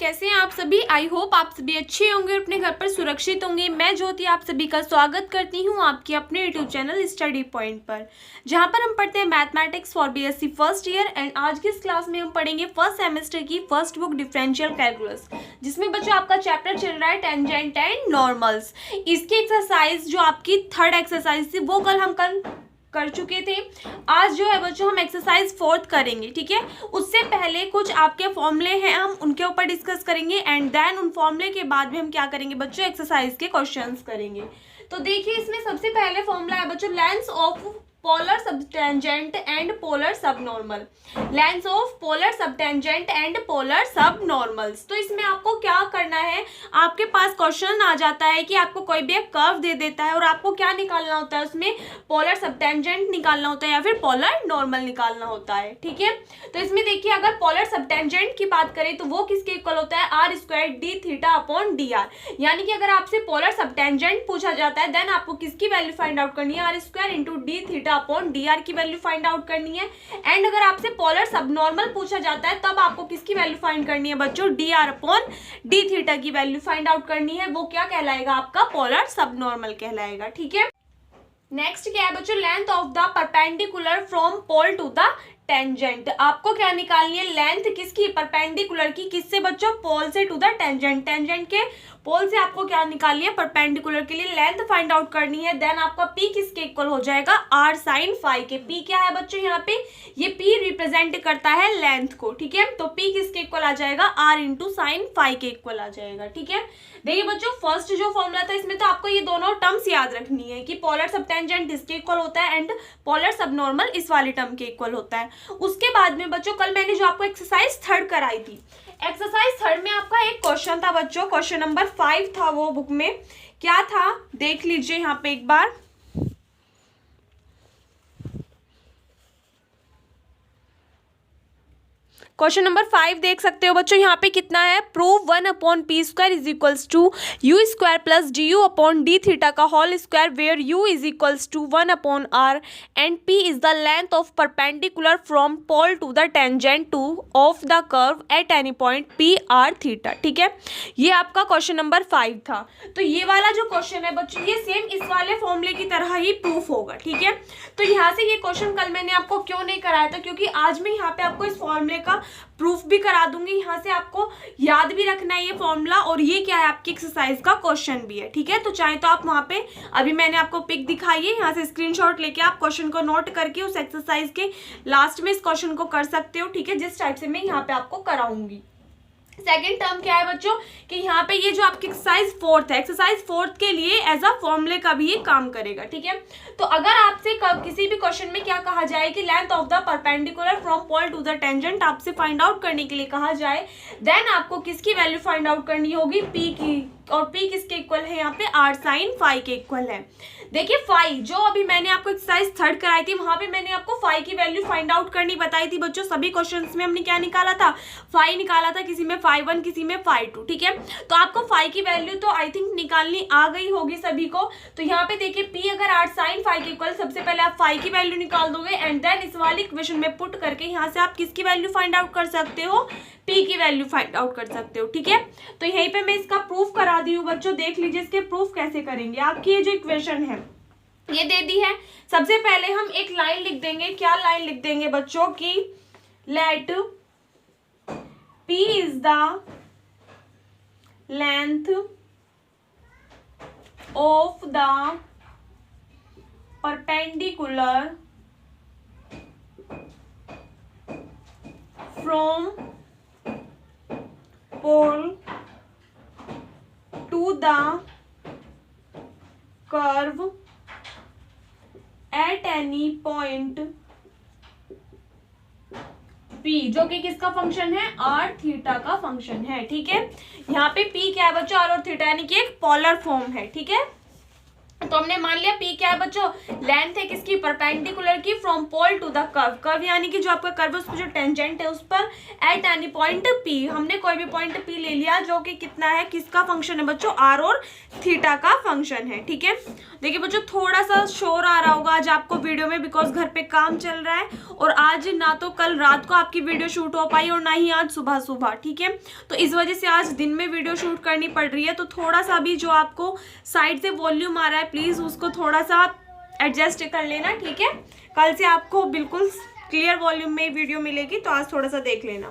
कैसे हैं आप सभी। आई होप आप सभी अच्छे होंगे, अपने घर पर सुरक्षित होंगे। मैं ज्योति आप सभी का स्वागत करती हूं आपके अपने यूट्यूब चैनल स्टडी पॉइंट पर, जहां पर हम पढ़ते हैं mathematics for BSc first year. And आज की इस क्लास में हम पढ़ेंगे फर्स्ट सेमेस्टर की फर्स्ट बुक डिफरेंशियल कैलकुलस, जिसमें बच्चों आपका चैप्टर चल रहा है टेंजेंट एंड नॉर्मल्स। इसकी एक्सरसाइज जो आपकी थर्ड एक्सरसाइज थी वो कल हम कर चुके थे। आज जो है बच्चों हम एक्सरसाइज फोर्थ करेंगे, ठीक है। उससे पहले कुछ आपके फॉर्मूले हैं, हम उनके ऊपर डिस्कस करेंगे एंड देन उन फॉर्मूले के बाद भी हम क्या करेंगे बच्चों, एक्सरसाइज के क्वेश्चंस करेंगे। तो देखिए इसमें सबसे पहले फॉर्मूला है बच्चों length of polar subtangent and polar subnormal. Length of polar subtangent and polar subnormals. तो इसमें आपको क्या करना है, आपके पास क्वेश्चन आ जाता है कि आपको कोई भी एक कर्व दे देता है और आपको क्या निकालना होता है, उसमें पोलर सबटेंजेंट निकालना होता है या फिर पोलर नॉर्मल निकालना होता है, ठीक है। तो इसमें देखिए अगर पोलर सबटेंजेंट की बात करें तो वो किसके इक्वल होता है, R square D theta upon D R. यानी कि अगर आपसे पोलर सबटेंजेंट पूछा जाता है देन आपको किसकी वैल्यू फाइंड आउट करनी है, R square into D theta upon D R की वैल्यू फाइंड आउट करनी है। एंड अगर आपसे पोलर सबनॉर्मल पूछा जाता है तब आपको किसकी वैल्यू फाइंड करनी है बच्चों, D R upon D theta की वैल्यू फाइंड आउट करनी है। वो क्या कहलाएगा, आपका पोलर सबनॉर्मल कहलाएगा, ठीक है। नेक्स्ट क्या है बच्चों, length of the perpendicular from pole to the tangent. आपको क्या निकालनी है, लेंथ किसकी, परपेंडिकुलर की, किससे बच्चों, पोल से टू द टेंजेंट। टेंजेंट के पोल से आपको क्या निकालनी है, परपेंडिकुलर के लिए लेंथ फाइंड आउट करनी है। देन आपका पी किसके इक्वल हो जाएगा, आर साइन फाई के। पी क्या है बच्चों, यहाँ पे ये पी रिप्रेजेंट करता है लेंथ को, ठीक है। तो पी किसके इक्वल आ जाएगा, आर इंटू साइन फाई के इक्वल आ जाएगा, ठीक है। देखिए बच्चों फर्स्ट जो फॉर्मूला था इसमें तो आपको ये दोनों टर्म्स याद रखनी है कि पोलर सबटेंजेंट इसके इक्वल होता है एंड पोलर सबनॉर्मल इस वाले टर्म के इक्वल होता है। उसके बाद में बच्चों कल मैंने जो आपको एक्सरसाइज थर्ड कराई थी, एक्सरसाइज थर्ड में आपका एक क्वेश्चन था बच्चों, क्वेश्चन नंबर 5 था। वो बुक में क्या था देख लीजिए यहाँ पे एक बार। क्वेश्चन नंबर 5 देख सकते हो बच्चों, यहाँ पे कितना है, prove 1 upon p square is equals to u square plus d u upon D theta का whole square where u is equals to 1 upon r and p is the length of perpendicular from pole to the tangent to of the curve at any point p r theta, ठीक है। ये आपका question number 5 था। तो ये वाला जो question है बच्चों ये सेम इस वाले फॉर्मूले की तरह ही प्रूफ होगा, ठीक है। तो यहाँ से ये क्वेश्चन कल मैंने आपको क्यों नहीं कराया था, क्योंकि आज मैं यहाँ पे आपको इस फॉर्मूले का प्रूफ भी करा दूंगी। यहाँ से आपको याद भी रखना है ये फॉर्मूला, और ये क्या है आपकी एक्सरसाइज का क्वेश्चन भी है, ठीक है। तो चाहे तो आप वहाँ पे अभी मैंने आपको पिक दिखाई है, यहाँ से स्क्रीनशॉट लेके आप क्वेश्चन को नोट करके उस एक्सरसाइज के लास्ट में इस क्वेश्चन को कर सकते हो, ठीक है, जिस टाइप से मैं यहाँ पे आपको कराऊंगी। सेकेंड टर्म क्या है बच्चों कि यहाँ पे ये जो आपकी एक्सरसाइज फोर्थ है, एक्सरसाइज फोर्थ के लिए एज अ फॉर्मूले का भी ये काम करेगा, ठीक है। तो अगर आपसे किसी भी क्वेश्चन में क्या कहा जाए कि length of the perpendicular from pole to the tangent आपसे फाइंड आउट करने के लिए कहा जाए, देन आपको किसकी वैल्यू फाइंड आउट करनी होगी, पी की। और पी किसके इक्वल है, यहाँ पे आर साइन फाई के इक्वल है। देखिए फाई जो अभी मैंने आपको एक्सरसाइज थर्ड कराई थी वहां पे मैंने आपको फाई की वैल्यू फाइंड आउट करनी बताई थी बच्चों। सभी क्वेश्चंस में हमने क्या निकाला था, फाई निकाला था, किसी में फाई 1 किसी में फाई 2, ठीक है। तो आपको फाई की वैल्यू तो आई थिंक निकालनी आ गई होगी सभी को। तो यहाँ पे देखिए पी अगर आर साइन फाई के इक्वल, सबसे पहले आप फाई की वैल्यू निकाल दोगे एंड देन इस वाली इक्वेशन में पुट करके यहाँ से आप किसकी वैल्यू फाइंड आउट कर सकते हो, पी की वैल्यू फाइंड आउट कर सकते हो, ठीक है। तो यहीं पे मैं इसका प्रूफ करा दी हूँ बच्चों, देख लीजिए इसके प्रूफ कैसे करेंगे। आपकी ये जो इक्वेशन है ये दे दी है, सबसे पहले हम एक लाइन लिख देंगे। क्या लाइन लिख देंगे बच्चों की, let P is the length of the perpendicular from pole to the curve at any point P, जो कि किसका फंक्शन है, आर थीटा का फंक्शन है, ठीक है। यहाँ पे P क्या है बच्चों, आर और थीटा, यानी कि एक पोलर फॉर्म है, ठीक है। तो हमने मान लिया P क्या है बच्चों, लेंथ है किसकी, परपेंडिकुलर की, from pole to the curve, curve यानी कि जो आपका कर्व है उस पर जो टेंजेंट है उस पर, एट एनी पॉइंट P, हमने कोई भी पॉइंट P ले लिया जो कि कितना है, किसका फंक्शन है बच्चों, R और थीटा का फंक्शन है। ठीक है, देखिए बच्चों थोड़ा सा शोर आ रहा होगा आज आपको वीडियो में, बिकॉज घर पे काम चल रहा है और आज ना तो कल रात को आपकी वीडियो शूट हो पाई और ना ही आज सुबह सुबह। ठीक है, तो इस वजह से आज दिन में वीडियो शूट करनी पड़ रही है, तो थोड़ा सा भी जो आपको साइड से वॉल्यूम आ रहा है प्लीज उसको थोड़ा सा एडजस्ट कर लेना। ठीक है, कल से आपको बिल्कुल क्लियर वॉल्यूम में वीडियो मिलेगी, तो आज थोड़ा सा देख लेना।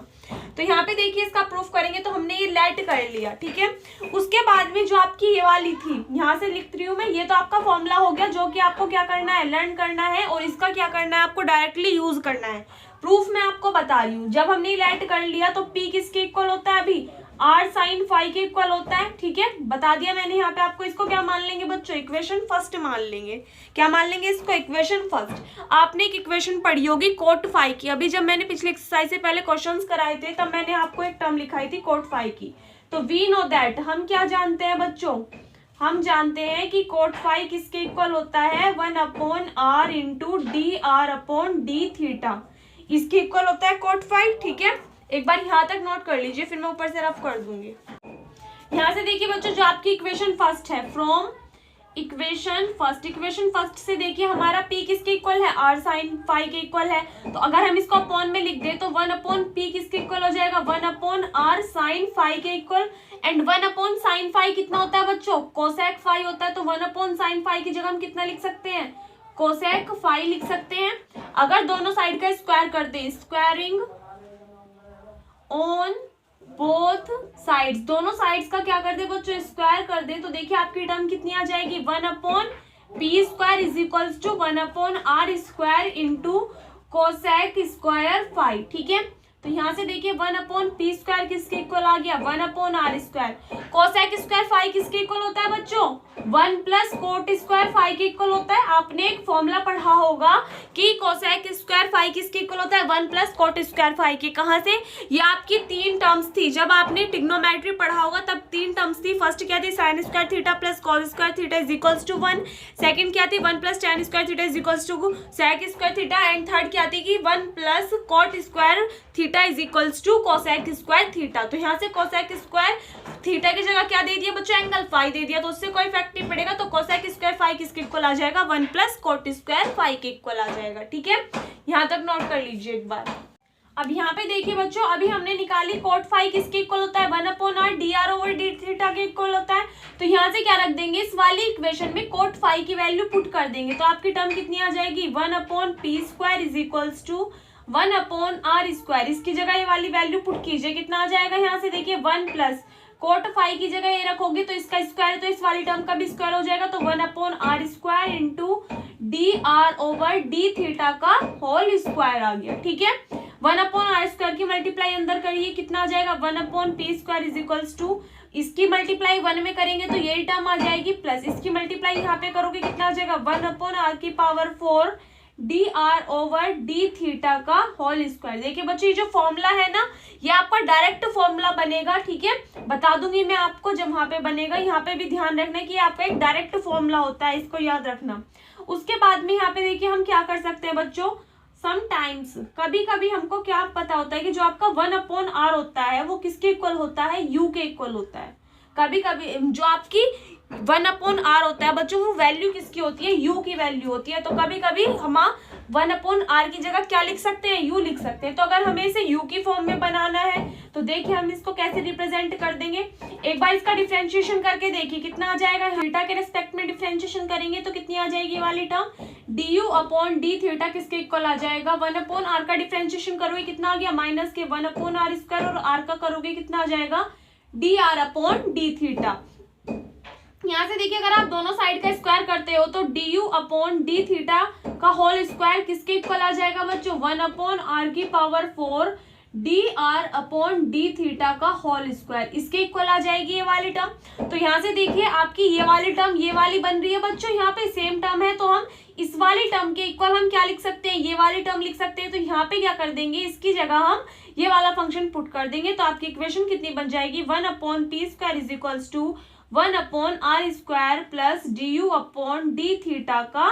तो यहाँ पे देखिए इसका प्रूफ करेंगे, तो हमने ये लेट कर लिया। ठीक है, उसके बाद में जो आपकी ये वाली थी, यहाँ से लिख रही हूँ मैं, ये तो आपका फॉर्मूला हो गया जो कि आपको क्या करना है, लर्न करना है, और इसका क्या करना है, आपको डायरेक्टली यूज करना है। प्रूफ मैं आपको बता रही हूँ, जब हमने लेट कर लिया तो P किसके इक्वल होता है, अभी R sin फाई के इक्वल होता है। ठीक है, बता दिया मैंने यहाँ पे आपको। इसको क्या मान लेंगे बच्चों, इक्वेशन फर्स्ट मान लेंगे। क्या मान लेंगे इसको, इक्वेशन फर्स्ट। आपने एक इक्वेशन पढ़ी होगी कोट फाई की, अभी जब मैंने पिछले एक्सरसाइज से पहले क्वेश्चंस कराए थे तब मैंने आपको एक टर्म लिखाई थी कोट फाई की। तो वी नो दैट, हम क्या जानते हैं बच्चों, हम जानते हैं कि कोट फाई किसके इक्वल होता है, 1/r इंटू dr/d थीटा, इसके इक्वल होता है कोट फाई। ठीक है, एक बार यहाँ तक नोट कर लीजिए, फिर मैं ऊपर से रफ कर दूंगी। यहाँ से देखिए बच्चों, जो आपकी इक्वेशन फर्स्ट है, फ्रॉम इक्वेशन फर्स्ट से देखिए हमारा P किसके इक्वल है, R sin फाई के इक्वल है। तो अगर हम इसको अपॉन में लिख दे तो 1/P किसके इक्वल हो जाएगा, 1/R sin फाई के इक्वल। एंड 1/sin फाई कितना होता है बच्चों, कोसेक फाई होता है। तो 1/sin फाई की जगह हम कितना लिख सकते हैं, कोसेक फाई लिख सकते हैं। अगर दोनों साइड का स्क्वायर कर दें, स्क्वायरिंग ऑन बोथ साइड्स, दोनों साइड्स का क्या कर दे बच्चों, स्क्वायर कर दे, तो देखिए आपकी टर्म कितनी आ जाएगी, 1/P² is equals to 1/R² into cosec square phi. ठीक है, तो यहाँ से देखिए 1/P² किसके इक्वल आ गया, 1/R²। कोसेक स्क्वायर फाई किसके इक्वल होता है बच्चों, 1 प्लस कोट स्क्वायर फाई के इक्वल होता है। आपने एक फॉर्मूला पढ़ा होगा कि कोसेक स्क्वायर फाई किसके इक्वल होता है, 1 प्लस कोट स्क्वायर फाई के। कहाँ से, ये आपकी 3 टर्म्स थी, जब आपने ट्रिग्नोमेट्री पढ़ा होगा तब 3 टर्म्स थी। फर्स्ट क्या थी, sine square theta plus cos square theta is equals to 1। Second क्या थी, 1 plus tan square theta is equals to sec square theta. And third क्या थी कि 1 plus cot square theta is equals to cosec square theta. तो यहाँ से cosec square theta की जगह क्या दे दिया बच्चों, एंगल फाई दे दिया, तो उससे कोई इफेक्ट नहीं पड़ेगा। तो कोसेक स्क्वायर फाई किसके इक्वल आ जाएगा, 1 प्लस कोट स्क्वायर फाई के इक्वल आ जाएगा। ठीक है, यहाँ तक नोट कर लीजिए एक बार। अब यहाँ पे देखिए बच्चों, अभी हमने निकाली कोट फाई किसके इक्वल होता है, 1/R dr/d थीटा के इक्वल होता है। तो यहाँ से क्या रख देंगे, इस वाली इक्वेशन में कोट फाई की वैल्यू पुट कर देंगे, तो आपकी टर्म कितनी आ जाएगी, 1/P² is equals to 1/R²। इसकी जगह ये वाली वैल्यू पुट कीजिए, कितना आ जाएगा, यहाँ से देखिए 1 प्लस कोट फाई की जगह ये रखोगे तो इसका स्क्वायर, तो इस वाली टर्म का भी स्क्वायर हो जाएगा, तो 1/R² इंटू dr/d थीटा का होल स्क्वायर आ गया। ठीक है, 1/R² की मल्टीप्लाई अंदर करिए, कितना आ जाएगा, 1/P² इज इक्वल्स टू, इसकी मल्टीप्लाई 1 में करेंगे तो यही टर्म आ जाएगी, प्लस इसकी मल्टीप्लाई यहाँ पे करोगे कितना आ जाएगा, 1/R⁴ dr/d थीटा का होल स्क्वायर। देखिए बच्चों, ये जो फॉर्मूला है ना, ये आपका डायरेक्ट फॉर्मूला बनेगा। ठीक है, बता दूंगी मैं आपको जब वहां पे बनेगा, यहाँ पे भी ध्यान रखना कि आपका एक डायरेक्ट फॉर्मूला होता है, इसको याद रखना। उसके बाद में यहाँ पे देखिए हम क्या कर सकते हैं बच्चों, समटाइम्स कभी कभी हमको क्या पता होता है कि जो आपका 1/R होता है वो किसके इक्वल होता है, U के इक्वल होता है। कभी कभी जो आपकी 1/R होता है बच्चों, वो वैल्यू किसकी होती है, U की वैल्यू होती है। तो कभी कभी हम 1/R की जगह क्या लिख सकते हैं, U लिख सकते हैं। तो अगर हमें इसे U की फॉर्म में बनाना है तो देखिए हम इसको कैसे रिप्रेजेंट कर देंगे। एक बार इसका डिफरेंशिएशन करके देखिए कितना आ जाएगा, थीटा के रेस्पेक्ट में डिफरेंशिएशन करेंगे तो कितनी आ जाएगी वाली टर्म, du/d थीटा किसके इक्वल आ जाएगा, 1/R का डिफरेंशिएशन करोगे कितना आ गया, माइनस के 1/R², और R का करोगे कितना आ जाएगा, dr/d थीटा। यहाँ से देखिए अगर आप दोनों साइड का स्क्वायर करते हो तो du/d थीटा का होल स्क्वायर किसके इक्वल आ जाएगा बच्चों, 1/R⁴ dr/d थीटा का होल स्क्वायर, इसके इक्वल आ जाएगी ये वाली टर्म। तो यहाँ से देखिए आपकी ये वाली टर्म ये वाली बन रही है बच्चों, यहाँ पे सेम टर्म है, तो हम इस वाली टर्म के इक्वल हम क्या लिख सकते हैं, ये वाली टर्म लिख सकते हैं। तो यहाँ पे क्या कर देंगे, इसकी जगह हम ये वाला फंक्शन पुट कर देंगे, तो आपकी इक्वेशन कितनी बन जाएगी, 1/P² is equals to 1/r² plus du/d theta का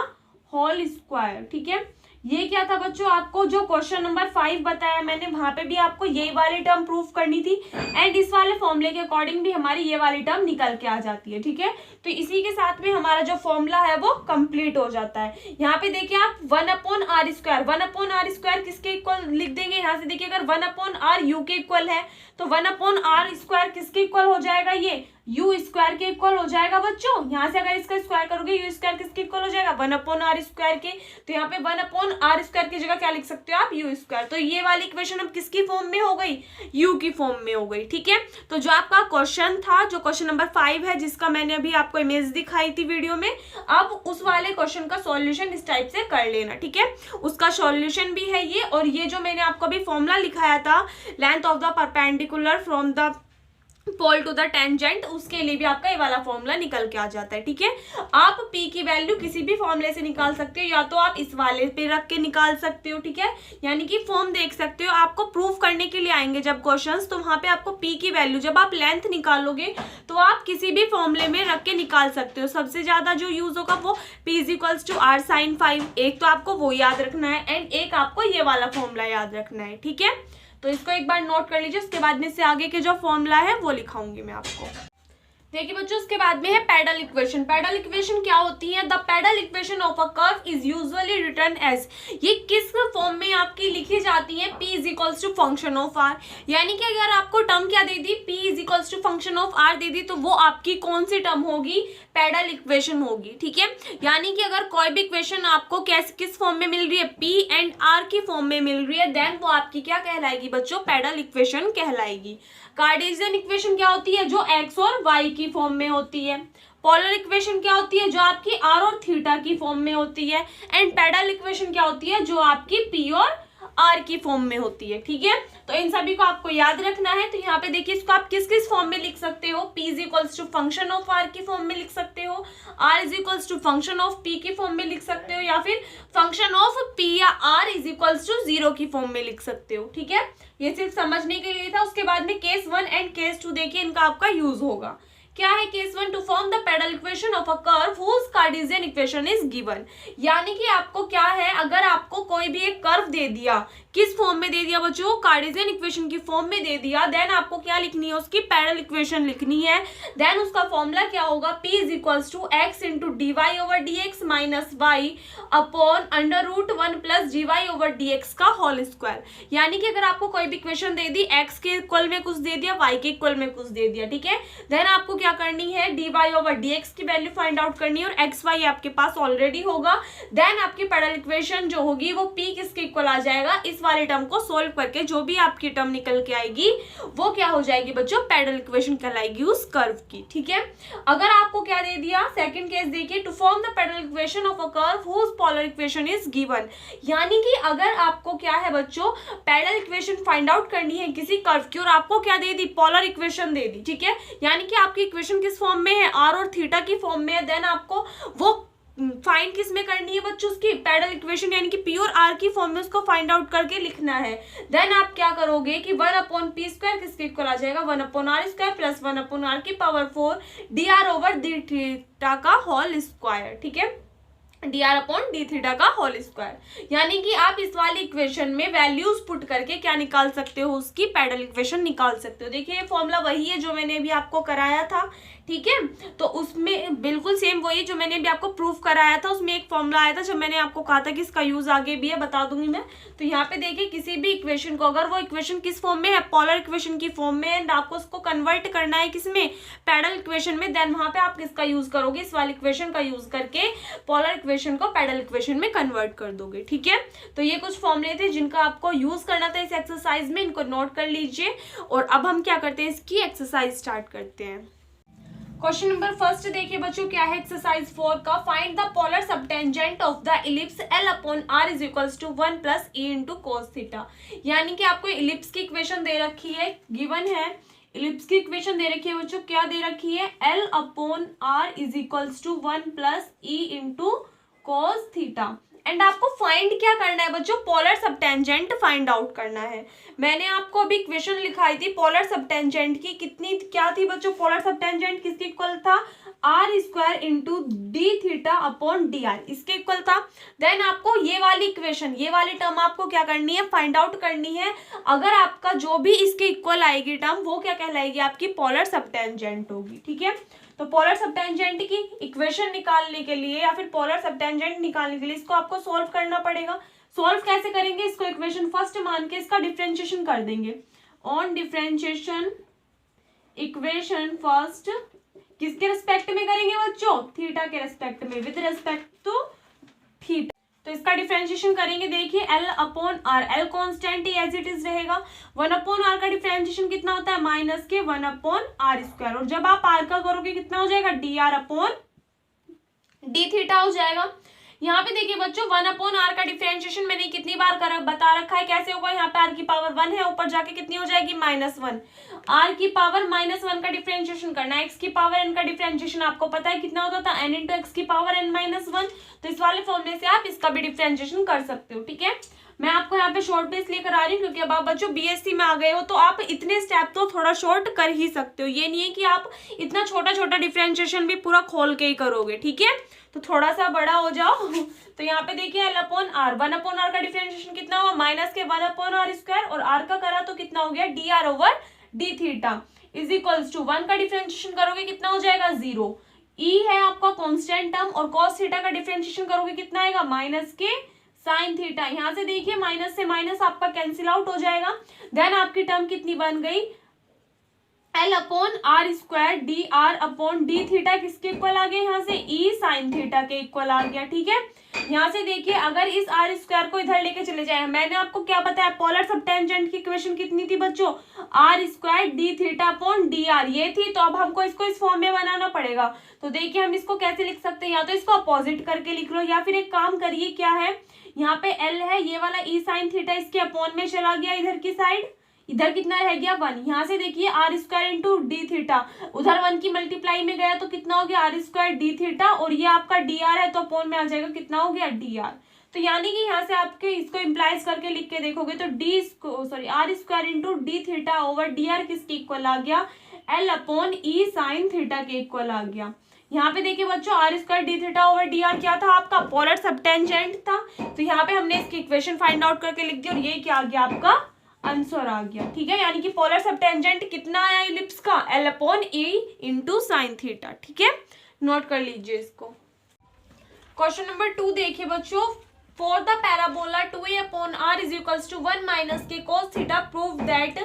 होल स्क्वायर। ठीक है, ये क्या था बच्चों, आपको जो क्वेश्चन नंबर 5 बताया मैंने, वहां पे भी आपको यही वाली टर्म प्रूफ करनी थी एंड इस वाले फॉर्मूले के अकॉर्डिंग भी हमारी ये वाली टर्म निकल के आ जाती है। ठीक है, तो इसी के साथ में हमारा जो फॉर्मूला है वो कंप्लीट हो जाता है। यहाँ पे देखिए आप 1/r² किसके इक्वल लिख देंगे, यहाँ से देखिए अगर 1/r u के इक्वल है तो 1/r² किसके इक्वल हो जाएगा, ये u² के इक्वल हो जाएगा बच्चों। यहाँ से अगर इसका स्क्वायर करोगे u² किसके इक्वल हो जाएगा, 1/r² के। तो यहाँ पे 1/r² की जगह क्या लिख सकते हो आप, u²। तो ये वाली इक्वेशन अब किसकी फॉर्म में हो गई, u की फॉर्म में हो गई। ठीक है, तो जो आपका क्वेश्चन था, जो क्वेश्चन नंबर 5 है, जिसका मैंने अभी आपको इमेज दिखाई थी वीडियो में, अब उस वाले क्वेश्चन का सॉल्यूशन इस टाइप से कर लेना। ठीक है, उसका सॉल्यूशन भी है ये, और ये जो मैंने आपको अभी फॉर्मूला लिखाया था, length of the perpendicular from the pole to the tangent, उसके लिए भी आपका ये वाला फॉर्मूला निकल के आ जाता है। ठीक है, आप p की वैल्यू किसी भी फॉर्मूले से निकाल सकते हो, या तो आप इस वाले पे रख के निकाल सकते हो। ठीक है, यानी कि फॉर्म देख सकते हो। आपको प्रूफ करने के लिए आएंगे जब क्वेश्चंस, तो वहां पे आपको p की वैल्यू, जब आप लेंथ निकालोगे तो आप किसी भी फॉर्मूले में रख के निकाल सकते हो। सबसे ज्यादा जो यूज होगा वो p = r sin 5, एक तो आपको वो याद रखना है एंड एक आपको ये वाला फॉर्मूला याद रखना है। ठीक है, तो इसको एक बार नोट कर लीजिए, उसके बाद में से आगे के जो फॉर्मूला है वो लिखाऊंगी मैं आपको। देखिए बच्चों, उसके बाद में है पैडल इक्वेशन। पैडल इक्वेशन क्या होती है, the pedal equation of a curve is usually written as, ये किस फॉर्म में आपकी लिखी जाती है, p = फंक्शन ऑफ r। यानी कि अगर आपको टर्म क्या दे दी, p = फंक्शन ऑफ r दे दी, तो वो आपकी कौन सी टर्म होगी, पैडल इक्वेशन होगी। ठीक है, यानी कि अगर कोई भी इक्वेशन आपको किस फॉर्म में मिल रही है, p एंड r की फॉर्म में मिल रही है, देन वो आपकी क्या कहलाएगी बच्चों, पैडल इक्वेशन कहलाएगी। कार्टेशियन इक्वेशन क्या होती है, जो x और y की फॉर्म में होती है। पोलर इक्वेशन क्या होती है, जो आपकी r और थीटा की फॉर्म में होती है। एंड पैडल इक्वेशन क्या होती है, जो आपकी p और r की फॉर्म में होती है। ठीक है, तो इन सभी को आपको याद रखना है। तो यहाँ पे देखिए, इसको आप किस किस फॉर्म में लिख सकते हो, p = फंक्शन ऑफ r की फॉर्म में लिख सकते हो, r = फंक्शन ऑफ p की फॉर्म में लिख सकते हो, या फिर फंक्शन ऑफ p या r = 0 की फॉर्म में लिख सकते हो। ठीक है, ये सिर्फ समझने के लिए था। उसके बाद में केस 1 एंड केस 2 देखिए, इनका आपका यूज होगा। क्या है case 1, to form the pedal equation of a curve whose Cartesian equation is given. यानी कि आपको क्या है, अगर आपको कोई भी एक कर्व दे दिया, किस फॉर्म में दे दिया बच्चों, कार्टेशियन इक्वेशन की फॉर्म में दे दिया, देन आपको क्या लिखनी है, उसकी पैडल इक्वेशन लिखनी है। देन उसका फॉर्मूला क्या होगा, p = x × dy/dx - y upon √1 + dy/dx का होल स्क्वायर। यानी कि अगर आपको कोई भी इक्वेशन दे दी, x के इक्वल में कुछ दे दिया, y के इक्वल में कुछ दे दिया। ठीक है, देन आपको क्या करनी है, dy/dx की वैल्यू फाइंड आउट करनी है, और xy आपके पास ऑलरेडी होगा। देन आपकी पैडल इक्वेशन जो होगी वो p किसके इक्वल आ जाएगा, इस वाले टर्म को सोल्व करके जो भी आपकी टर्म निकल के आएगी वो क्या हो जाएगी बच्चों, पैडल इक्वेशन कहलाएगी उस कर्व की। ठीक है, अगर आपको क्या दे दिया, सेकंड केस देखिए, to form the pedal equation of a curve whose polar equation is given. यानी कि अगर आपको क्या है बच्चों, पैडल इक्वेशन फाइंड आउट करनी है किसी कर्व की, और आपको क्या दे दी, पोलर इक्वेशन दे दी। ठीक है, यानी कि आपकी इक्वेशन किस फॉर्म में है, r और थीटा की फॉर्म में है। देन आपको वो फाइंड किस में करनी है बच्चों, उसकी पैडल इक्वेशन यानी कि p और r की फॉर्म में उसको फाइंड आउट करके लिखना है। देन आप क्या करोगे कि 1/p² किसके इक्वल आ जाएगा, 1/r² प्लस 1/r⁴ dr/d का होल स्क्वायर। ठीक है, dr/d का होल स्क्वायर। यानी कि आप इस वाली इक्वेशन में वैल्यूज पुट करके क्या निकाल सकते हो, उसकी पैडल इक्वेशन निकाल सकते हो। देखिए ये फॉर्मूला वही है जो मैंने अभी आपको कराया था। ठीक है, तो उसमें बिल्कुल सेम वही जो मैंने भी आपको प्रूफ कराया था, उसमें एक फॉर्मूला आया था जब मैंने आपको कहा था कि इसका यूज आगे भी है, बता दूंगी मैं। तो यहाँ पे देखिए, किसी भी इक्वेशन को, अगर वो इक्वेशन किस फॉर्म में है, पोलर इक्वेशन की फॉर्म में, एंड आपको उसको कन्वर्ट करना है किसमें, पैडल इक्वेशन में, देन वहां पे आप किसका यूज करोगे, इस वाली इक्वेशन का यूज करके पोलर इक्वेशन को पैडल इक्वेशन में कन्वर्ट कर दोगे। ठीक है, तो ये कुछ फॉर्मूले थे जिनका आपको यूज करना था इस एक्सरसाइज में, इनको नोट कर लीजिए। और अब हम क्या करते हैं, इसकी एक्सरसाइज स्टार्ट करते हैं। क्वेश्चन नंबर फर्स्ट देखिए बच्चों, क्या है एक्सरसाइज 4 का, find the polar subtangent of the ellipse L/r = 1 + e × cos theta. यानी कि आपको इलिप्स की इक्वेशन दे रखी है, गिवन है, इलिप्स की इक्वेशन दे रखी है बच्चों, क्या दे रखी है, L/r = 1 + e × cos theta. And आपको फाइंड क्या करना है बच्चों, पोलर सबटेंजेंट फाइंड आउट करना है। मैंने आपको अभी इक्वेशन लिखाई थी पोलर सबटेंजेंट की, कितनी क्या थी बच्चों, पोलर सबटेंजेंट किसके इक्वल था, R square into D theta upon D R, इसके इक्वल था। देन आपको ये वाली इक्वेशन, ये वाली टर्म आपको क्या करनी है, फाइंड आउट करनी है। अगर आपका जो भी इसके इक्वल आएगी टर्म वो क्या कहलाएगी, आपकी पोलर सबटेंजेंट होगी। ठीक है, तो पोलर सबटेंजेंट की इक्वेशन निकालने के लिए या फिर पोलर सबटेंजेंट निकालने के लिए इसको आपको सोल्व करना पड़ेगा। सोल्व कैसे करेंगे, इसको इक्वेशन फर्स्ट मान के इसका डिफरेंशिएशन कर देंगे। ऑन डिफरेंशिएशन इक्वेशन फर्स्ट किसके रिस्पेक्ट में करेंगे बच्चों, थीटा के रिस्पेक्ट में, विद रिस्पेक्ट टू थीटा। तो इसका डिफरेंशिएशन करेंगे, देखिए L upon R, L constant ही एज इट इज रहेगा। 1 अपॉन आर का डिफरेंशिएशन कितना होता है, माइनस के 1 अपॉन आर स्क्वायर, और जब आप आर का करोगे कितना हो जाएगा, D R upon D theta हो जाएगा। यहाँ पे देखिए बच्चों 1 अपॉन आर का डिफरेंशिएशन मैंने कितनी बार बता रखा है, कैसे होगा, यहाँ पे आर की पावर 1 है, ऊपर जाके कितनी हो जाएगी, -1। आर की पावर -1 का डिफरेंशिएशन करना है, एक्स की पावर एन का डिफरेंशिएशन आपको पता है कितना होता था, एन इंटू एक्स की पावर एन -1। तो इस वाले फॉर्मूले से आप इसका भी डिफरेंशिएशन कर सकते हो। ठीक है, मैं आपको यहाँ पे शॉर्ट पे इसलिए करा रही हूँ क्योंकि अब आप बच्चों बीएससी में आ गए हो तो आप इतने स्टेप तो थोड़ा शॉर्ट कर ही सकते हो। ये नहीं है कि आप इतना छोटा छोटा डिफरेंशिएशन भी पूरा खोल के ही करोगे। ठीक है, तो थोड़ा सा बड़ा हो जाओ। तो यहाँ पे देखिए L upon R, 1 upon R का डिफरेंशिएशन कितना हुआ, माइनस के 1 अपॉन आर स्क्वायर, और आर का करा तो कितना हो गया, D R over D theta is equals to 1 का डिफरेंशिएशन करोगे कितना हो जाएगा, 0। ई है आपका कॉन्स्टेंट टर्म, और कॉस थीटा का डिफरेंशिएशन करोगे कितना आएगा, माइनस के साइन थीटा। यहाँ से देखिए माइनस से माइनस आपका कैंसिल आउट हो जाएगा। देन आपकी टर्म कितनी बन गई, L upon R square D R upon D theta किसके इक्वल आ गया, यहाँ से ई साइन थीटा के इक्वल आ गया। ठीक है, यहाँ से देखिए अगर इस आर स्क्वायर को इधर लेके चले जाए, मैंने आपको क्या बताया, पोलर सबटेंजेंट की इक्वेशन कितनी थी बच्चों, are square D theta upon D R, ये थी। तो अब हमको इसको इस फॉर्म में बनाना पड़ेगा। तो देखिए हम इसको कैसे लिख सकते हैं, या तो इसको अपोजिट करके लिख लो, या फिर एक काम करिए, क्या है यहाँ पे एल है, ये वाला ई साइन थीटा इसके अपॉन में चला गया इधर की साइड, इधर कितना रह गया 1। यहाँ से देखिए R square into D theta, उधर 1 की मल्टीप्लाई में गया तो कितना हो गया, आर स्क्वायर डी थीटा, और ये आपका डी आर है तो अपॉन में आ जाएगा कितना हो गया, डी आर। तो यानी कि यहाँ से आपके इसको इम्प्लाइज करके लिख के देखोगे तो r square into D theta over d r किसके इक्वल आ गया, l upon e sine theta के इक्वल आ गया। यहाँ पे देखिए बच्चों are square D theta over d r क्या था, आपका पोलर सबटेंजेंट था। तो यहाँ पे हमने इसकी इक्वेशन फाइंड आउट करके लिख दी, और ये क्या आ गया, आपका आंसर आ गया। ठीक है, यानी कि पोलर सबटेंजेंट कितना आया इलिप्स का, L upon E into sine theta. ठीक है, नोट कर लीजिए इसको। क्वेश्चन नंबर 2 देखिए बच्चों, for the parabola 2a upon r is equals to 1 minus के cos theta, prove that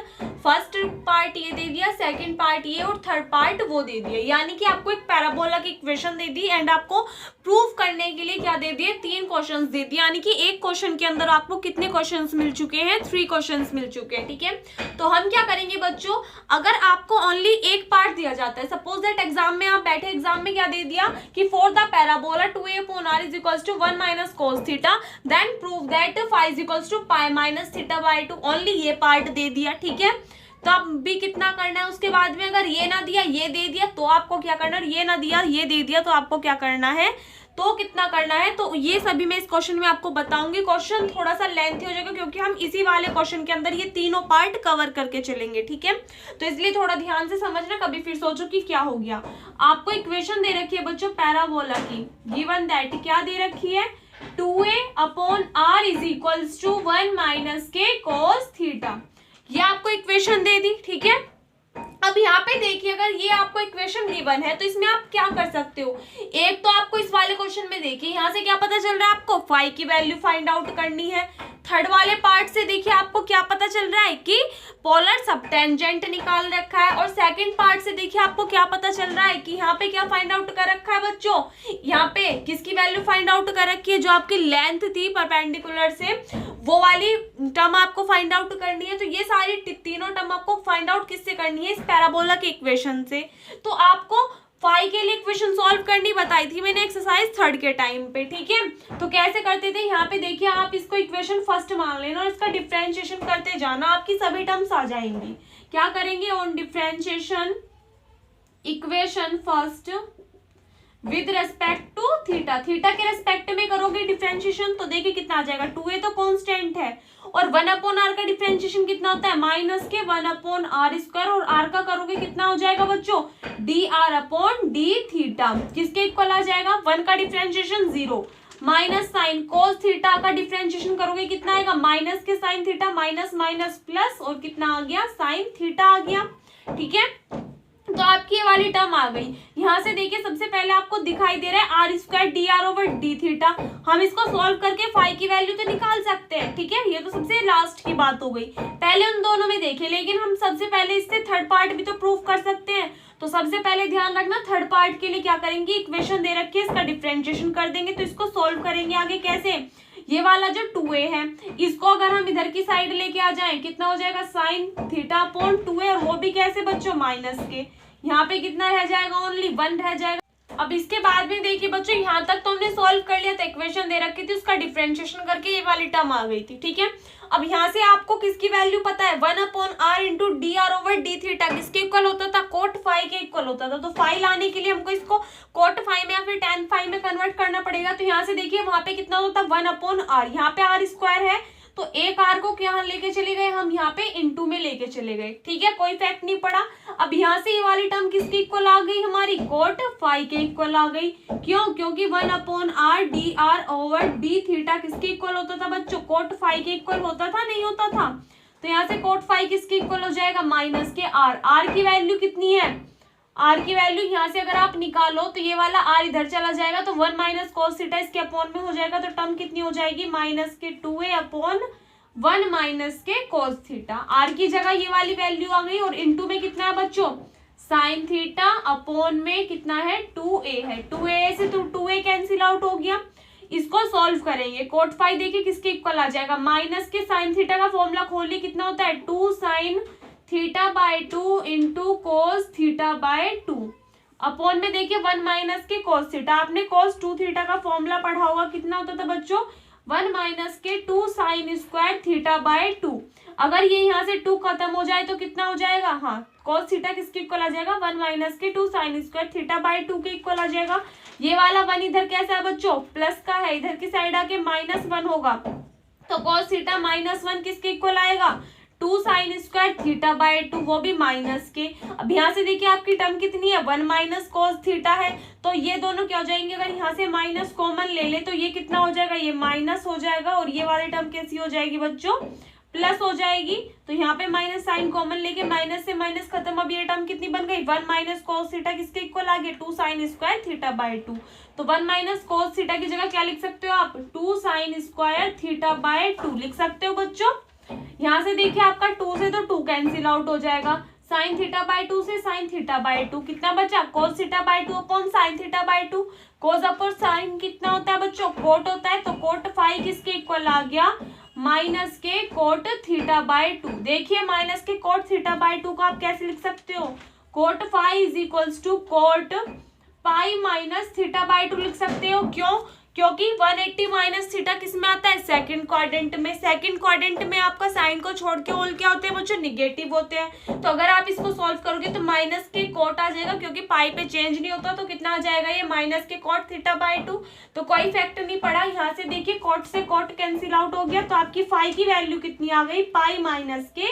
first part ये दे दिया, सेकंड पार्ट ये, और थर्ड पार्ट वो दे दिया। यानी कि आपको एक पैराबोला की इक्वेशन दे दी एंड आपको प्रूव करने के लिए क्या दे दिए, 3 क्वेश्चंस दे दिए। यानी कि एक क्वेश्चन के अंदर आपको कितने क्वेश्चंस मिल चुके हैं, 3 क्वेश्चंस मिल चुके हैं। ठीक है, तो हम क्या करेंगे बच्चों, अगर आपको ओनली एक पार्ट दिया जाता है, सपोज दैट एग्जाम में आप बैठे, एग्जाम में क्या दे दिया कि for the parabola 2a upon r is equals to 1 minus cos theta, then prove that phi is equals to pi minus theta by 2, only ये पार्ट दे दिया। ठीक है, तो अब भी कितना करना है, उसके बाद में अगर ये ना दिया ये दे दिया तो आपको क्या करना है, ये ना दिया ये दे दिया तो आपको क्या करना है, तो कितना करना है। तो ये सभी मैं इस क्वेश्चन में आपको बताऊंगी। क्वेश्चन थोड़ा सा लेंथी हो जाएगा क्योंकि हम इसी वाले क्वेश्चन के अंदर ये तीनों पार्ट कवर करके चलेंगे। ठीक है, तो इसलिए थोड़ा ध्यान से समझना, कभी फिर सोचो कि क्या हो गया। आपको इक्वेशन दे रखी है बच्चों पैराबोला की, गिवन दैट क्या दे रखी है, 2a upon r is equals to 1 minus के cos थीटा, ये आपको इक्वेशन दे दी। ठीक है, अब यहाँ पे देखिए अगर ये आपको इक्वेशन गिवन है तो इसमें आप क्या कर सकते हो, एक तो आपको इस वाले क्वेश्चन में देखिए यहाँ से क्या पता चल रहा है, आपको फाई की वैल्यू फाइंड आउट करनी है। थर्ड वाले पार्ट से देखिए आपको क्या पता चल रहा है कि पोलर सबटेंजेंट निकाल रखा है, और सेकंड पार्ट से देखिए आपको क्या पता चल रहा है कि यहाँ पे क्या फाइंड आउट कर रखा है बच्चों, यहाँ पे किसकी वैल्यू फाइंड आउट कर रखी है, जो आपकी लेंथ थी परपेंडिकुलर से वो वाली टर्म आपको फाइंड आउट करनी है। तो ये सारी तीनों टर्म आपको फाइंड आउट किससे करनी है, इस पैराबोला के इक्वेशन से। तो आपको फाई के लिए इक्वेशन सॉल्व करनी बताई थी मैंने एक्सरसाइज 3 के टाइम पे। ठीक है, तो कैसे करते थे, यहाँ पे देखिए आप इसको इक्वेशन फर्स्ट मान लेना और इसका डिफरेंशिएशन करते जाना, आपकी सभी टर्म्स आ जाएंगी। क्या करेंगे, on differentiation equation first with respect to theta, theta के रेस्पेक्ट में करोगे डिफरेंशिएशन तो देखिए कितना आ जाएगा, 2a तो कांस्टेंट है और 1/r का डिफरेंशिएशन कितना होता है माइनस के 1/r², और r का करोगे कितना हो जाएगा बच्चों dr/d थीटा, किसके इक्वल आ जाएगा 1 का differentiation 0 minus sine cos theta का डिफरेंशिएशन करोगे कितना आएगा माइनस के sine theta, minus minus plus और कितना आ गया साइन थीटा आ गया। ठीक है, तो आपकी ये वाली टर्म आ गई। यहाँ से देखिए सबसे पहले आपको दिखाई दे रहा है r²dr/d थीटा, हम इसको सॉल्व करके फाई की वैल्यू तो निकाल सकते हैं। ठीक है, ये तो सबसे लास्ट की बात हो गई, पहले उन दोनों में देखे, लेकिन हम सबसे पहले इससे थर्ड पार्ट भी तो प्रूफ कर सकते हैं। तो सबसे पहले ध्यान रखना थर्ड पार्ट के लिए क्या करेंगे, इक्वेशन दे रखी है इसका डिफरेंशिएशन कर देंगे, तो इसको सोल्व करेंगे आगे कैसे, ये वाला जो 2a है इसको अगर हम इधर की साइड लेके आ जाएं कितना हो जाएगा साइन थीटा/2a, और वो भी कैसे बच्चों माइनस के, यहाँ पे कितना रह जाएगा ओनली 1 रह जाएगा। अब इसके बाद में देखिए बच्चों यहाँ तक तो हमने सॉल्व कर लिया था, इक्वेशन दे रखी थी उसका डिफरेंशिएशन करके ये वाली टर्म आ गई थी। ठीक है, अब यहाँ से आपको किसकी वैल्यू पता है 1/r इंटू dr/d थीटा किसके इक्वल होता था कोट फाई के इक्वल होता था, तो फाई लाने के लिए हमको इसको कोट फाई में या फिर टेन फाई में कन्वर्ट करना पड़ेगा। तो यहाँ से देखिए वहां पे कितना होता 1/r, यहाँ पे r² है तो एक r को यहाँ लेके चले गए हम, यहाँ पे इंटू में लेके चले गए। ठीक है, कोई फैक्ट नहीं पड़ा। अब यहाँ से ये वाली टर्म किसके इक्वल आ गई हमारी कोट फाई के इक्वल आ गई, क्यों, क्योंकि 1/r dr/d थीटा किसके इक्वल होता था बच्चों कोट फाई के इक्वल होता था, नहीं होता था। तो यहाँ से कोट फाई किसके इक्वल हो जाएगा माइनस के r की वैल्यू कितनी है, r की वैल्यू यहाँ से अगर आप निकालो तो ये वाला r इधर चला जाएगा तो 1 माइनस कोस थीटा इसके अपॉन में हो जाएगा, तो टर्म कितनी हो जाएगी माइनस के 2a/1 माइनस के कोस थीटा, r की जगह ये वाली वैल्यू आ गई और इनटू में कितना है बच्चों साइन थीटा अपॉन में कितना है 2a है, 2a से तो 2a कैंसिल आउट हो गया। इसको सॉल्व करेंगे, कोट फाई देखिए किसके इक्वल आ जाएगा माइनस के साइन थीटा का फॉर्मूला खोलिए कितना होता है 2 साइन θ/2 इंटू कोस θ/2 अपॉन में देखिए 1 माइनस के कोस थीटा, आपने कोस 2 थीटा का फॉर्मूला पढ़ा होगा, कितना होता था बच्चों 1 माइनस के 2 साइन² θ/2। अगर ये यहाँ से 2 खत्म हो जाए तो कितना हो जाएगा, हाँ कोस थीटा किसके इक्वल आ जाएगा 1 माइनस के 2 साइन² θ/2 के इक्वल आ जाएगा। ये वाला 1 इधर कैसा है बच्चों प्लस का है, इधर की साइड आके -1 होगा, तो कोस थीटा -1 किसके इक्वल आएगा 2 साइन² θ/2, वो भी माइनस के। अब यहाँ से देखिए आपकी टर्म कितनी है 1 माइनस कोस थीटा है, तो ये दोनों क्या हो जाएंगे, अगर यहाँ से माइनस कॉमन ले ले तो ये कितना हो जाएगा ये माइनस हो जाएगा, और ये वाली टर्म कैसी हो जाएगी बच्चों प्लस हो जाएगी। तो यहाँ पे माइनस साइन कॉमन लेके माइनस से माइनस खत्म, अब ये टर्म कितनी बन गई 1 माइनस कोस थीटा किसके इक्वल आ गया 2 साइन² θ/2। तो 1 माइनस कोस थीटा की जगह क्या लिख सकते हो आप 2 साइन² θ/2 लिख सकते हो बच्चों। यहाँ से देखिए आपका 2 से तो 2 कैंसिल आउट हो जाएगा, साइन θ/2 से साइन θ/2 कितना बचा cos θ/2 upon sine θ/2, cos upon sine कितना होता है बच्चों कोट होता है, तो कोट फाई किसके इक्वल आ गया माइनस के कोट θ/2। देखिए माइनस के कोट θ/2 को आप कैसे लिख सकते हो cot phi is equals to cot pi minus θ/2 लिख सकते हो, क्यों, क्योंकि 180 माइनस थीटा किस में आता है सेकंड क्वाड्रेंट में, सेकंड क्वाड्रेंट में आपका साइन को छोड़ के ऑल क्या होते हैं बच्चों निगेटिव होते हैं। तो अगर आप इसको सॉल्व करोगे तो माइनस के कोट आ जाएगा, क्योंकि पाई पे चेंज नहीं होता, तो कितना आ जाएगा ये माइनस के कोट θ/2। तो कोई फैक्टर नहीं पड़ा, यहाँ से देखिए कोट से कोट कैंसिल आउट हो गया, तो आपकी फाई की वैल्यू कितनी आ गई पाई माइनस के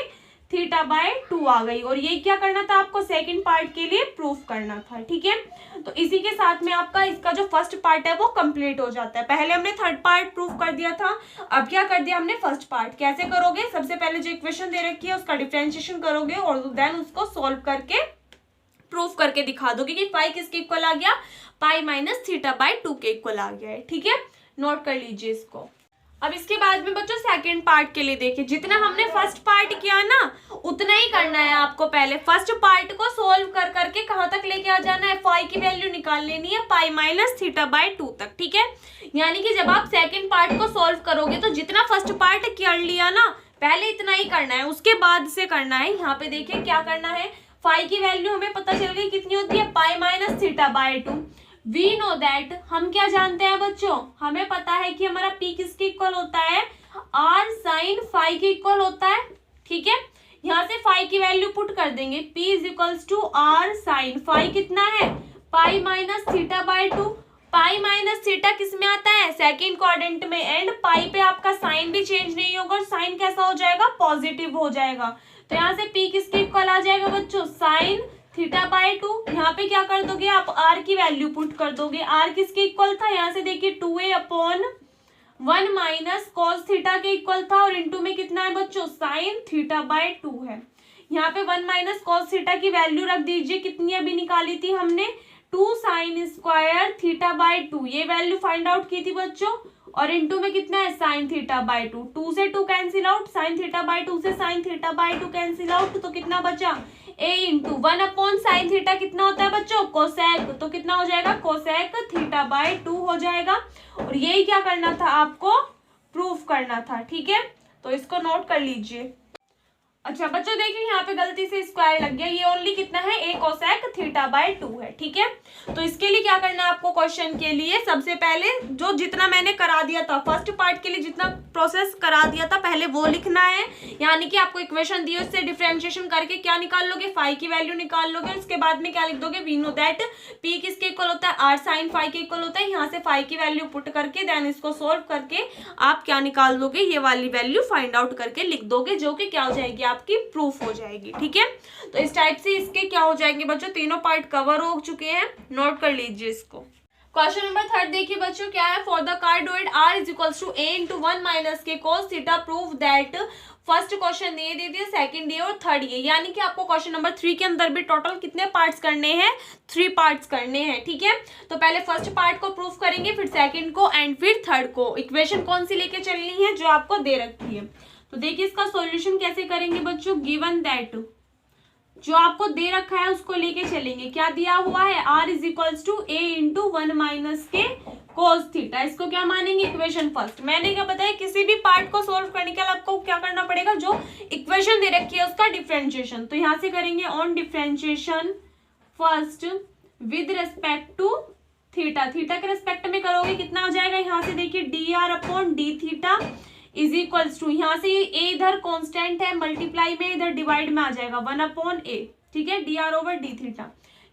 θ/2 आ गई, और ये क्या करना था आपको सेकंड पार्ट के लिए प्रूफ करना था। ठीक है, तो इसी के साथ में आपका इसका जो फर्स्ट पार्ट है वो कंप्लीट हो जाता है। पहले हमने थर्ड पार्ट प्रूफ कर दिया था, अब क्या कर दिया हमने फर्स्ट पार्ट। कैसे करोगे, सबसे पहले जो इक्वेशन दे रखी है उसका डिफरेंशिएशन करोगे और देन उसको सॉल्व करके प्रूफ करके दिखा दोगे कि पाई किसके इक्वल आ गया पाई माइनस θ/2 के इक्वल आ गया है। ठीक है, नोट कर लीजिए इसको। अब इसके बाद में बच्चों सेकंड पार्ट के लिए देखिए, जितना हमने फर्स्ट पार्ट किया ना उतना ही करना है आपको। पहले फर्स्ट पार्ट को सोल्व कर करके कहाँ तक लेके आ जाना है, फाई की वैल्यू निकाल लेनी है पाई माइनस θ/2 तक। ठीक है, यानी कि जब आप सेकंड पार्ट को सोल्व करोगे तो जितना फर्स्ट पार्ट कर लिया ना पहले इतना ही करना है, उसके बाद से करना है। यहाँ पे देखिए क्या करना है, फाई की वैल्यू हमें पता चल गई कितनी होती है pi minus θ/2। We know that, हम क्या जानते हैं बच्चों, हमें पता है कि हमारा पी किसके इक्वल होता है आर साइन फाई के इक्वल होता है। ठीक है, यहाँ से फाई की वैल्यू पुट कर देंगे, p is equals to r sine phi कितना है pi minus theta by 2। Pi minus theta किस में आता है? सेकंड क्वाड्रेंट में। एंड पाई पे आपका साइन भी चेंज नहीं होगा और साइन कैसा हो जाएगा? पॉजिटिव हो जाएगा। तो यहाँ से पी किसके इक्वल आ जाएगा बच्चों? Sine theta by 2। यहाँ पे क्या कर दोगे आप? आर की वैल्यू पुट कर दोगे। आर किसके इक्वल था? यहाँ से देखिए 2a upon 1 minus cos theta के इक्वल था और इनटू में कितना है बच्चों? साइन थीटा बाय 2 है। यहाँ पे 1 माइनस कॉस थीटा की वैल्यू रख दीजिए। कितनी अभी निकाली थी हमने? 2 साइन स्क्वायर थीटा बाय 2, ये वैल्यू फाइंड आउट की थी बच्चों। और इनटू में कितना है? Sine theta by 2। 2 से 2 cancel out, sine theta by 2 से sine theta by 2 cancel out, तो कितना बचा? a into 1 upon sine theta कितना होता है बच्चों? कोसेक, तो कितना हो जाएगा? कोसेक थीटा बाय 2 हो जाएगा। और यही क्या करना था आपको? प्रूफ करना था। ठीक है, तो इसको नोट कर लीजिए। अच्छा बच्चों देखिए यहाँ पे गलती से स्क्वायर लग गया। ये ओनली कितना है? a कोसेक थीटा बाय 2 है। ठीक है, तो इसके लिए क्या करना है आपको? क्वेश्चन के लिए सबसे पहले जो जितना मैंने करा दिया था फर्स्ट पार्ट के लिए, जितना प्रोसेस करा दिया था पहले वो लिखना है। यानी कि आपको इक्वेशन दी उससे डिफरेंशिएशन करके क्या निकाल लोगे? फाई की वैल्यू निकाल लोगे। उसके बाद में क्या लिख दोगे? वी नो दैट p किसके इक्वल होता है? r साइन फाई के इक्वल होता है। यहाँ से फाई की वैल्यू पुट करके देन इसको सोल्व करके आप क्या निकाल दोगे? ये वाली वैल्यू फाइंड आउट करके लिख दोगे, जो कि क्या हो जाएगी? आपकी प्रूफ हो जाएगी। ठीक है, तो इस टाइप से इसके क्या हो जाएंगे बच्चों? तीनों पार्ट कवर हो चुके हैं। नोट कर लीजिए इसको। क्वेश्चन नंबर 3 देखिए बच्चों क्या है? For the cardioid r is equals to a into 1 minus के cos theta prove that. First question ये दे दिया, सेकंड ये और थर्ड ये। यानी कि आपको क्वेश्चन नंबर 3 के अंदर भी टोटल कितने पार्ट्स करने हैं? 3 पार्ट्स करने हैं। ठीक है, तो पहले फर्स्ट पार्ट को प्रूफ करेंगे, फिर सेकंड को एंड फिर थर्ड को। इक्वेशन कौन सी लेके चलनी है? जो आपको दे रखी है। तो देखिए इसका सॉल्यूशन कैसे करेंगे बच्चों? गिवन दैट, जो आपको दे रखा है उसको लेके चलेंगे। क्या दिया हुआ है? r is equals to a into 1 minus के cos थीटा। इसको क्या मानेंगे? Equation first. मैंने क्या बताया? किसी भी पार्ट को सोल्व करने के लिए आपको क्या करना पड़ेगा? जो इक्वेशन दे रखी है उसका डिफरेंशिएशन। तो यहाँ से करेंगे on differentiation first with respect to theta. Theta के रेस्पेक्ट में करोगे कितना हो जाएगा? यहाँ से देखिए dr upon D theta is equals to, यहाँ से a इधर कांस्टेंट है, मल्टीप्लाई में इधर डिवाइड में आ जाएगा 1 अपॉन a। ठीक है, dr ओवर डी थीटा।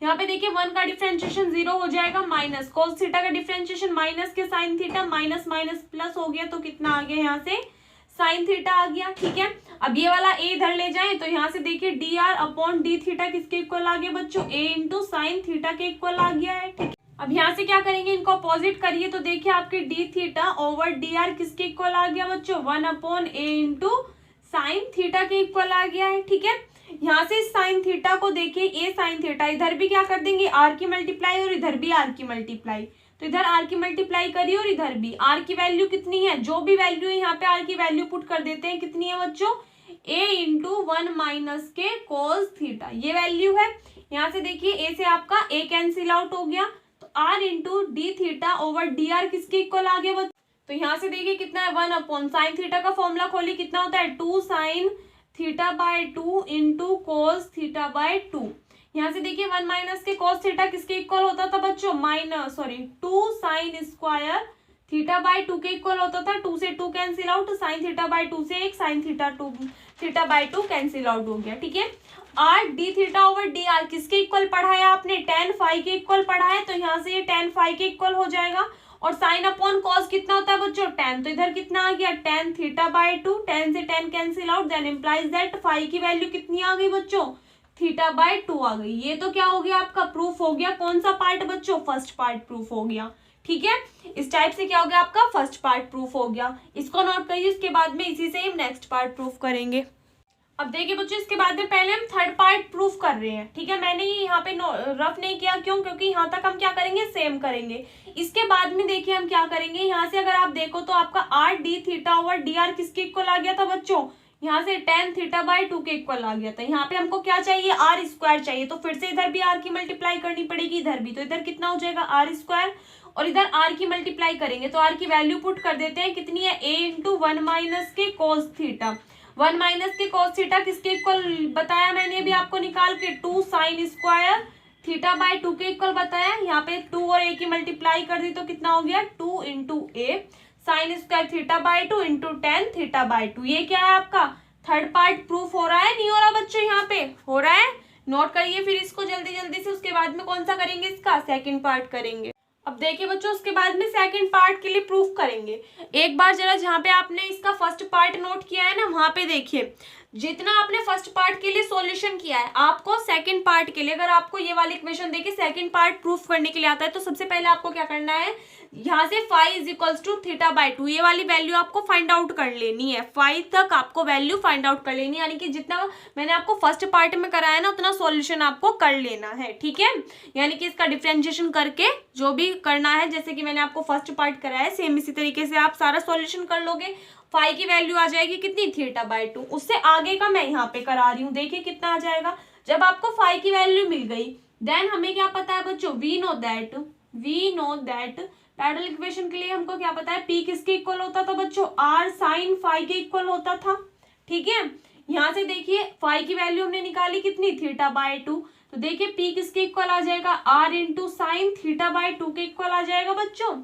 यहाँ पे देखिए 1 का डिफरेंशिएशन 0 हो जाएगा, माइनस cos थीटा का डिफरेंशिएशन माइनस के sine theta, minus minus plus हो गया, तो कितना आ गया? यहाँ से साइन थीटा आ गया। ठीक है, अब ये वाला a इधर ले जाए तो यहाँ से देखिए dr अपॉन डी थीटा किसके इक्वल आ गया बच्चों? a इंटू साइन थीटा के इक्वल आ गया है। ठीक है, अब यहाँ से क्या करेंगे? इनको अपोजिट करिए तो देखिए आपके D theta over d r किसके इक्वल आ गया बच्चों? 1 upon a into sine theta के इक्वल आ गया है। ठीक है, यहाँ से साइन थीटा को देखिए a साइन थीटा, इधर भी क्या कर देंगे? r की मल्टीप्लाई और इधर भी r की मल्टीप्लाई। तो इधर r की मल्टीप्लाई करिए और इधर भी। r की वैल्यू कितनी है? जो भी वैल्यू है यहाँ पे r की वैल्यू पुट कर देते हैं। कितनी है बच्चों? a इंटू 1 माइनस के cos थीटा, ये वैल्यू है। यहाँ से देखिए a से आपका a कैंसिल आउट हो गया, r into D theta over d r किसके इक्वल आ गया? तो यहाँ से देखिए कितना है? 1 अपॉन साइन थीटा का फॉर्मूला खोलिए, कितना होता है? 2 sine theta by 2 into cos theta by 2। यहाँ से देखिए 1 माइनस के कोस थीटा किसके इक्वल होता था बच्चों? 2 साइन स्क्वायर थीटा बाय 2 के इक्वल होता था। 2 से 2 cancel out, sine theta by 2 से 1 sine theta by 2 cancel out हो गया। ठीक है, R D theta over d r किसके इक्वल पढ़ा है आपने? tan फाई के इक्वल पढ़ा है, तो यहाँ से ये tan फाई के इक्वल हो जाएगा। और साइन अपॉन कॉस कितना होता है बच्चों? tan, तो इधर कितना आ गया? tan थीटा बाय 2, tan से tan cancel out, then implies that phi की वैल्यू कितनी आ गई बच्चों? थीटा बाय 2 आ गई। ये तो क्या हो गया? आपका प्रूफ हो गया। कौन सा पार्ट बच्चों? फर्स्ट पार्ट प्रूफ हो गया। ठीक है, इस टाइप से क्या हो गया? आपका फर्स्ट पार्ट प्रूफ हो गया। इसको नोट करिए, उसके बाद में इसी से हम नेक्स्ट पार्ट प्रूफ करेंगे। अब देखिए बच्चों, इसके बाद में पहले हम थर्ड पार्ट प्रूफ कर रहे हैं। ठीक है, मैंने ये यहाँ पे रफ नहीं किया, क्यों? क्योंकि यहाँ तक हम क्या करेंगे? सेम करेंगे। इसके बाद में देखिए हम क्या करेंगे। यहाँ से अगर आप देखो तो आपका R D theta over d r किसके इक्वल आ गया था बच्चों? यहाँ से tan थीटा बाय 2 के इक्वल आ गया था। यहाँ पे हमको क्या चाहिए? आर स्क्वायर चाहिए, तो फिर से इधर भी आर की मल्टीप्लाई करनी पड़ेगी, इधर भी। तो इधर कितना हो जाएगा? आर स्क्वायर, और इधर आर की मल्टीप्लाई करेंगे तो आर की वैल्यू पुट कर देते हैं। कितनी है? a इंटू 1 माइनस के कोस थीटा। 1 माइनस के cos थीटा किसके इक्वल बताया मैंने अभी आपको निकाल के? 2 साइन स्क्वायर थीटा बाय 2 के इक्वल बताया। यहाँ पे 2 और a की मल्टीप्लाई कर दी तो कितना हो गया? 2 into a sign square theta by 2 into tan theta by 2। ये क्या है? आपका थर्ड पार्ट प्रूफ हो रहा है, नहीं हो रहा बच्चों? यहाँ पे हो रहा है, नोट करिए फिर इसको जल्दी जल्दी से। उसके बाद में कौन सा करेंगे, इसका सेकंड पार्ट करेंगे। अब देखिए बच्चों, उसके बाद में सेकंड पार्ट के लिए प्रूफ करेंगे। एक बार जरा जहाँ पे आपने इसका फर्स्ट पार्ट नोट किया है ना, वहां पे देखिए जितना आपने फर्स्ट पार्ट के लिए सॉल्यूशन किया है, आपको सेकंड पार्ट के लिए अगर आपको ये वाली इक्वेशन देखिए सेकंड पार्ट प्रूफ करने के लिए आता है, तो सबसे पहले आपको क्या करना है, यहाँ से phi is equals to theta by 2 ये वाली वैल्यू आपको फाइंड आउट कर लेनी है। फाई तक आपको वैल्यू फाइंड आउट कर लेनी है, यानी कि जितना मैंने आपको फर्स्ट पार्ट में कराया ना उतना सॉल्यूशन आपको कर लेना है, ठीक है। यानी कि इसका डिफरेंशिएशन करके जो भी करना है, जैसे कि मैंने आपको फर्स्ट पार्ट कराया है, सेम इसी तरीके से आप सारा सॉल्यूशन कर लोगे। फाई की वैल्यू आ जाएगी कितनी, थीटा बाई 2। उससे आगे का मैं यहाँ पे करा रही हूँ, देखिए कितना आ जाएगा। जब आपको फाई की वैल्यू मिल गई, देन हमें क्या पता है बच्चों, we know that parallel equation के लिए हमको क्या पता है, पी किसके इक्वल होता था बच्चों, आर साइन फाई के इक्वल होता था, ठीक है। यहाँ से देखिए फाई की वैल्यू हमने निकाली कितनी, थीटा बाई 2, तो देखिए पी किसके इक्वल आ जाएगा, r into sine theta by 2 के इक्वल आ जाएगा बच्चों।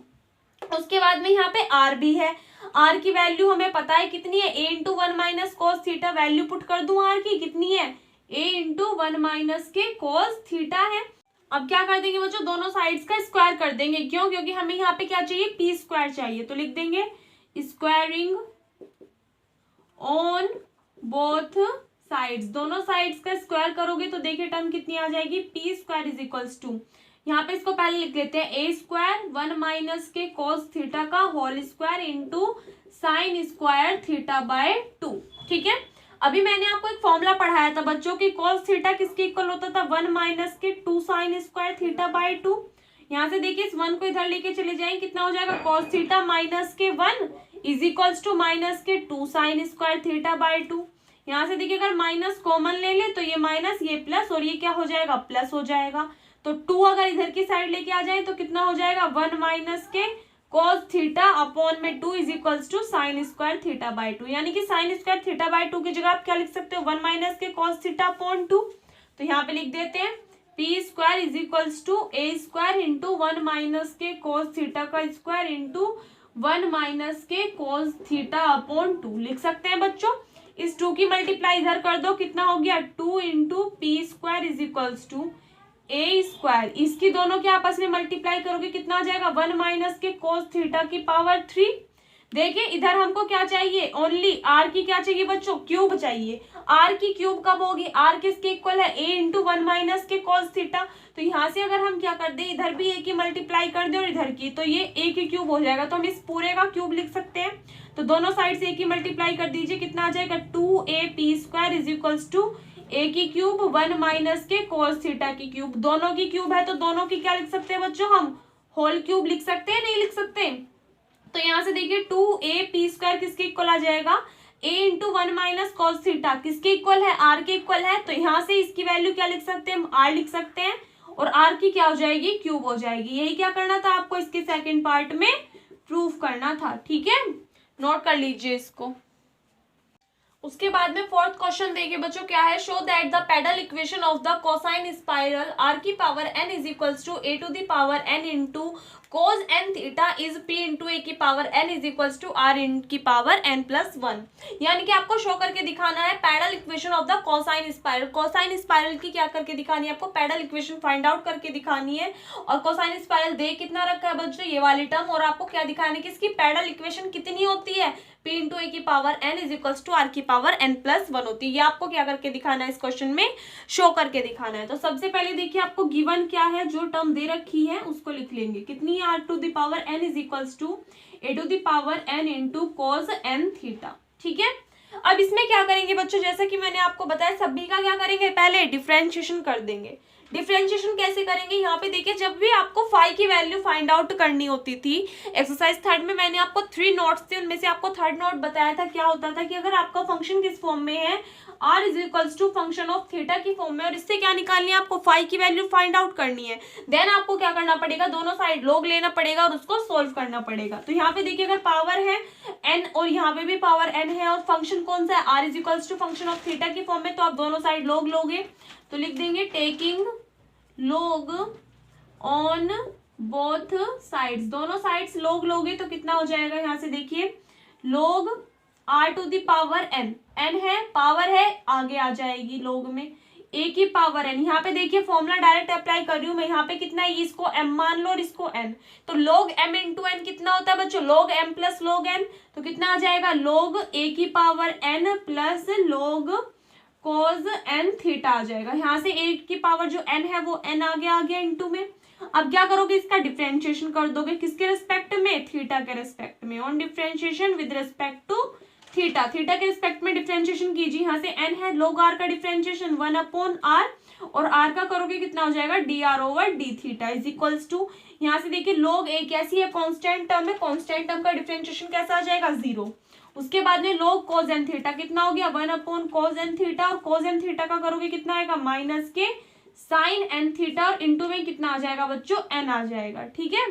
उसके बाद में यहाँ पे आर भी है, आर की वैल्यू हमें पता है कितनी है, a into 1 minus cos theta, value put कर दूं आर की कितनी है, ए इंटू 1 माइनस के कोस थीटा है। अब क्या कर देंगे बच्चों, दोनों साइड्स का स्क्वायर कर देंगे, क्यों, क्योंकि हमें यहाँ पे क्या चाहिए, पी स्क्वायर चाहिए, तो लिख देंगे स्क्वायरिंग ऑन बोथ साइड्स, दोनों साइड्स का स्क्वायर करोगे तो देखिए टर्म कितनी आ जाएगी, p square is equals to, यहाँ पे इसको पहले लिख लेते हैं, ए स्क्वायर 1 माइनस के कोस थीटा का whole square into sine square theta by 2, ठीक है। अभी मैंने आपको एक फॉर्मूला पढ़ाया था बच्चों की कोस थीटा किसके इक्वल होता था, 1 माइनस के 2 साइन स्क्वायर थीटा बाय 2। यहाँ से देखिए इस 1 को इधर लेके चले जाएंगे, कितना हो जाएगा, कोस थीटा माइनस के 1 इज इक्वल्स टू माइनस के 2 साइन स्क्वायर थीटा बाय 2। यहाँ से देखिए अगर माइनस कॉमन ले ले तो ये माइनस, ये प्लस, और ये क्या हो जाएगा, प्लस हो जाएगा। तो 2 अगर इधर की साइड लेके आ जाए तो कितना हो जाएगा, 1 माइनस के cos थीटा अपॉन में 2 is equals to sine square theta by 2, यानी कि साइन स्क्वायर थीटा बाई 2 की जगह आप क्या लिख सकते हो, 1 माइनस के cos थीटा अपॉन 2। तो यहाँ पे लिख देते हैं p square is equals to a square into 1 minus के cos थीटा का स्क्वायर इंटू 1 माइनस के cos थीटा अपॉन 2 लिख सकते हैं बच्चों। इस 2 की मल्टीप्लाई इधर कर दो, कितना हो गया, 2 into p square is equals to a square, इसकी दोनों के आपस में मल्टीप्लाई करोगे कितना आ जाएगा, 1 माइनस के कोस थीटा की पावर 3। देखिए इधर हमको क्या चाहिए, ओनली आर की क्या चाहिए बच्चों, क्यूब चाहिए। आर की क्यूब कब होगी, आर किसके इक्वल है, ए इंटू 1 माइनस के कोस थीटा। तो यहाँ से अगर हम क्या कर दे, इधर भी ए की मल्टीप्लाई कर दे और इधर की, तो ये ए की क्यूब हो जाएगा, तो हम इस पूरे का क्यूब लिख सकते हैं। तो दोनों साइड से ए की मल्टीप्लाई कर दीजिए, कितना आ जाएगा, 2a p square is equals to a की क्यूब 1 माइनस के कोस थीटा की क्यूब, दोनों की क्यूब है तो दोनों की क्या लिख सकते हैं बच्चों, हम होल क्यूब लिख सकते हैं, नहीं लिख सकते। तो यहाँ से देखिए 2a पी स्क्वायर किसके इक्वल आ जाएगा, a into 1 minus cos theta किसके इक्वल है, r के इक्वल है। तो यहाँ से इसकी वैल्यू क्या लिख सकते हैं, हम r लिख सकते हैं, और r की क्या हो जाएगी, क्यूब हो जाएगी। यही क्या करना था आपको, इसके सेकेंड पार्ट में प्रूफ करना था, ठीक है, नोट कर लीजिए इसको। उसके बाद में फोर्थ क्वेश्चन देखिए बच्चों क्या है, show that the parallel equation of the cosine spiral r की power n is equals to a to the power n into cos n theta is p into a की power n is equals to r in की power n plus 1। यानी कि आपको show करके दिखाना है parallel equation of the cosine spiral. Cosine spiral की क्या करके दिखानी है आपको, पैरेलल इक्वेशन फाइंड आउट करके दिखानी है। और कोसाइन स्पाइरल दे कितना रखा है बच्चों, ये वाली टर्म, और आपको क्या दिखाना है कि इसकी पैरेलल इक्वेशन कितनी होती है, p इंटू ए की power n is equals to r की पावर n प्लस 1 होती है। ये आपको क्या करके दिखाना है, इस क्वेश्चन में शो करके दिखाना है। तो सबसे पहले देखिए आपको गिवन क्या है, जो टर्म दे रखी है उसको लिख लेंगे, कितनी r to the power n is equals to a to the power n into cos n theta, ठीक है। अब इसमें क्या करेंगे बच्चों, जैसा कि मैंने आपको बताया सभी का क्या करेंगे, पहले डिफरेंशिएशन कर देंगे। डिफरेंशिएशन कैसे करेंगे, यहाँ पे देखिए जब भी आपको फाई की वैल्यू फाइंड आउट करनी होती थी, एक्सरसाइज थर्ड में मैंने आपको 3 नोट्स थे, उनमें से आपको थर्ड नोट बताया था, क्या होता था कि अगर आपका फंक्शन किस फॉर्म में है, r is equals to function of theta की फॉर्म में, और इससे क्या निकालनी है आपको, फाई की वैल्यू फाइंड आउट करनी है। देन आपको क्या करना पड़ेगा, दोनों साइड लॉग लेना पड़ेगा और उसको सोल्व करना पड़ेगा। तो यहाँ पे देखिए अगर पावर है n और यहाँ पे भी पावर n है और फंक्शन कौन सा है, r is equals to function of theta की फॉर्म में, तो आप दोनों साइड लॉग लोगे, तो लिख देंगे taking log on both sides, दोनों साइड्स log लोगे तो कितना हो जाएगा, यहाँ से देखिए log r to the power n, n है पावर है आगे आ जाएगी log में, ए की पावर एन। यहाँ पे देखिए फॉर्मूला डायरेक्ट अप्लाई कर रही हूँ मैं। यहाँ पे कितना है, इसको m मान लो और इसको n, तो log m इंटू एन कितना होता है बच्चों, log m plus log n, तो कितना आ जाएगा log a की power n plus log cos n थीटा आ जाएगा। यहाँ से a की पावर जो n है वो n आ गया इंटू में। अब क्या करोगे, इसका डिफरेंशिएशन कर दोगे, किसके रिस्पेक्ट में, थीटा के रिस्पेक्ट में, on differentiation with respect to theta, theta के रिस्पेक्ट में डिफरेंशिएशन कीजिए। यहाँ से n है, log r का डिफरेंशिएशन 1/r, और r का करोगे कितना हो जाएगा, dr over d theta is equals to, यहाँ से देखिए log a कैसी है, कांस्टेंट टर्म है, कांस्टेंट टर्म का डिफरेंशिएशन कैसा आ जाएगा, 0। उसके बाद में log cos n थीटा कितना हो गया, 1/cos n थीटा, और cos n थीटा का करोगे कितना आएगा, माइनस के साइन n थीटा, और इंटू में कितना आ जाएगा बच्चों, n आ जाएगा। ठीक है,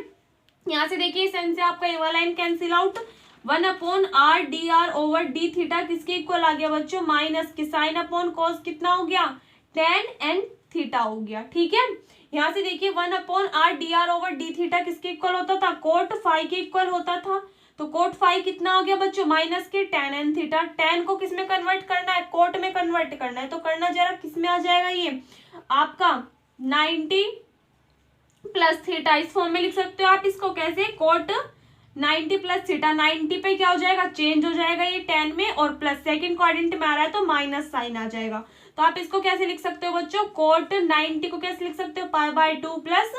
यहाँ से देखिए इस n से आपका ये वाला n cancel out, 1/r dr over d theta किसके इक्वल आ गया बच्चों, माइनस के साइन अपॉन कॉस कितना हो गया, tan n थीटा हो गया। ठीक है, यहाँ से देखिए 1/r dr over d theta किसके इक्वल होता था, कोट फाई के इक्वल होता था, तो कोट फाई कितना हो गया बच्चों, माइनस के tan n थीटा। tan को किस में कन्वर्ट करना है, कोट में कन्वर्ट करना है, तो करना जरा किस में आ जाएगा, ये आपका 90 प्लस थीटा, इस फॉर्म में लिख सकते हो आप इसको, कैसे, कोट 90 प्लस थीटा, 90 पे क्या हो जाएगा, चेंज हो जाएगा ये tan में, और प्लस सेकंड क्वाड्रेंट में आ रहा है तो माइनस साइन आ जाएगा। तो आप इसको कैसे लिख सकते हो बच्चों, कोट 90 को कैसे लिख सकते हो, π/2 प्लस